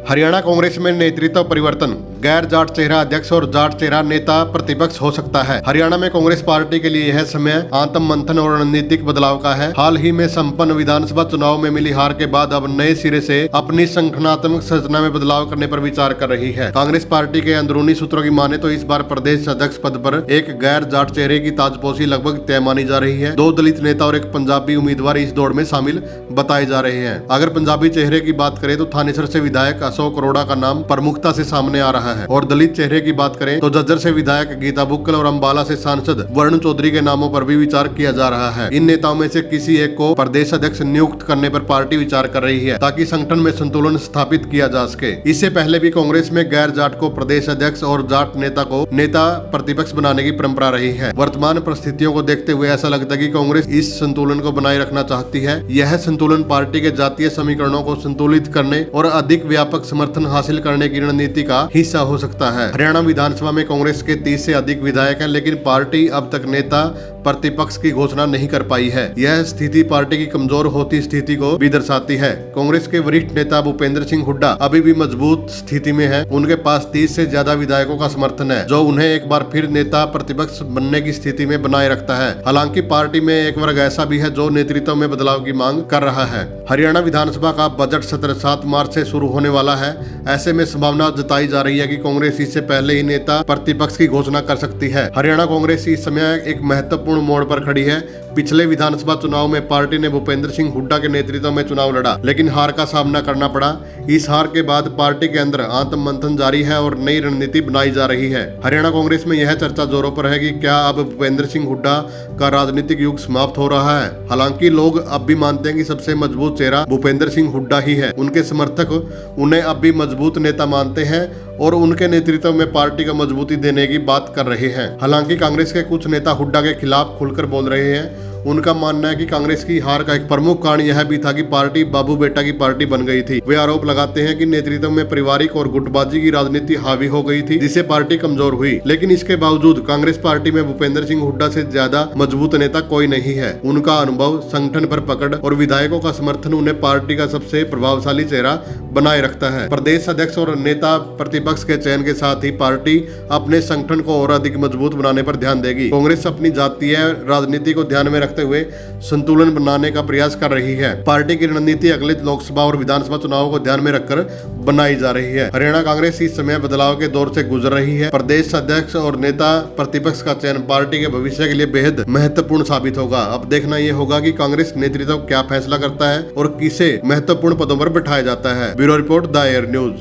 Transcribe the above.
हरियाणा कांग्रेस में नेतृत्व परिवर्तन, गैर जाट चेहरा अध्यक्ष और जाट चेहरा नेता प्रतिपक्ष हो सकता है। हरियाणा में कांग्रेस पार्टी के लिए यह समय आत्म मंथन और रणनीतिक बदलाव का है। हाल ही में संपन्न विधानसभा चुनाव में मिली हार के बाद अब नए सिरे से अपनी संगठनात्मक संरचना में बदलाव करने पर विचार कर रही है। कांग्रेस पार्टी के अंदरूनी सूत्रों की माने तो इस बार प्रदेश अध्यक्ष पद पर एक गैर जाट चेहरे की ताजपोशी लगभग तय मानी जा रही है। 2 दलित नेता और एक पंजाबी उम्मीदवार इस दौड़ में शामिल बताए जा रहे हैं। अगर पंजाबी चेहरे की बात करें तो थानेसर से विधायक अशोक अरोड़ा का नाम प्रमुखता से सामने आ रहा है और दलित चेहरे की बात करें तो झज्जर से विधायक गीता बुक्कल और अंबाला से सांसद वरुण चौधरी के नामों पर भी विचार किया जा रहा है। इन नेताओं में से किसी एक को प्रदेश अध्यक्ष नियुक्त करने पर पार्टी विचार कर रही है ताकि संगठन में संतुलन स्थापित किया जा सके। इससे पहले भी कांग्रेस में गैर जाट को प्रदेश अध्यक्ष और जाट नेता को नेता प्रतिपक्ष बनाने की परंपरा रही है। वर्तमान परिस्थितियों को देखते हुए ऐसा लगता है कि कांग्रेस इस संतुलन को बनाए रखना चाहती है। यह संतुलन पार्टी के जातीय समीकरणों को संतुलित करने और अधिक व्यापक समर्थन हासिल करने की रणनीति का हिस्सा हो सकता है। हरियाणा विधानसभा में कांग्रेस के 30 से अधिक विधायक हैं, लेकिन पार्टी अब तक नेता प्रतिपक्ष की घोषणा नहीं कर पाई है। यह स्थिति पार्टी की कमजोर होती स्थिति को भी दर्शाती है। कांग्रेस के वरिष्ठ नेता भूपेंद्र सिंह हुड्डा अभी भी मजबूत स्थिति में है। उनके पास 30 से ज्यादा विधायकों का समर्थन है, जो उन्हें एक बार फिर नेता प्रतिपक्ष बनने की स्थिति में बनाए रखता है। हालांकि पार्टी में एक वर्ग ऐसा भी है जो नेतृत्व में बदलाव की मांग कर रहा है। हरियाणा विधानसभा का बजट सत्र 7 मार्च से शुरू होने वाला है। ऐसे में संभावना जताई जा रही है कि कांग्रेस इससे पहले ही नेता प्रतिपक्ष की घोषणा कर सकती है। हरियाणा कांग्रेस इस समय एक महत्वपूर्ण मोड़ पर खड़ी है। पिछले विधानसभा चुनाव में पार्टी ने भूपेंद्र सिंह हुड्डा के नेतृत्व में चुनाव लड़ा, लेकिन हार का सामना करना पड़ा। इस हार के बाद पार्टी के अंदर आत्म मंथन जारी है और नई रणनीति बनाई जा रही है। हरियाणा कांग्रेस में यह चर्चा जोरों पर है कि क्या अब भूपेंद्र सिंह हुड्डा का राजनीतिक युग समाप्त हो रहा है। हालांकि लोग अब भी मानते हैं कि सबसे मजबूत चेहरा भूपेंद्र सिंह हुड्डा ही है। उनके समर्थक उन्हें अब भी मजबूत नेता मानते हैं और उनके नेतृत्व में पार्टी को मजबूती देने की बात कर रहे हैं। हालांकि कांग्रेस के कुछ नेता हुड्डा के खिलाफ खुलकर बोल रहे हैं। उनका मानना है कि कांग्रेस की हार का एक प्रमुख कारण यह भी था कि पार्टी बाबू बेटा की पार्टी बन गई थी। वे आरोप लगाते हैं कि नेतृत्व में पारिवारिक और गुटबाजी की राजनीति हावी हो गई थी, जिससे पार्टी कमजोर हुई। लेकिन इसके बावजूद कांग्रेस पार्टी में भूपेंद्र सिंह हुड्डा से ज्यादा मजबूत नेता कोई नहीं है। उनका अनुभव, संगठन पर पकड़ और विधायकों का समर्थन उन्हें पार्टी का सबसे प्रभावशाली चेहरा बनाए रखता है। प्रदेश अध्यक्ष और नेता प्रतिपक्ष के चयन के साथ ही पार्टी अपने संगठन को और अधिक मजबूत बनाने पर ध्यान देगी। कांग्रेस अपनी जातीय राजनीति को ध्यान में रखते हुए संतुलन बनाने का प्रयास कर रही है। पार्टी की रणनीति अगले लोकसभा और विधानसभा चुनाव को ध्यान में रखकर बनाई जा रही है। हरियाणा कांग्रेस इस समय बदलाव के दौर से गुजर रही है। प्रदेश अध्यक्ष और नेता प्रतिपक्ष का चयन पार्टी के भविष्य के लिए बेहद महत्वपूर्ण साबित होगा। अब देखना यह होगा कि कांग्रेस नेतृत्व क्या फैसला करता है और किसे महत्वपूर्ण पदों पर बिठाया जाता है। Bureau report, the air news.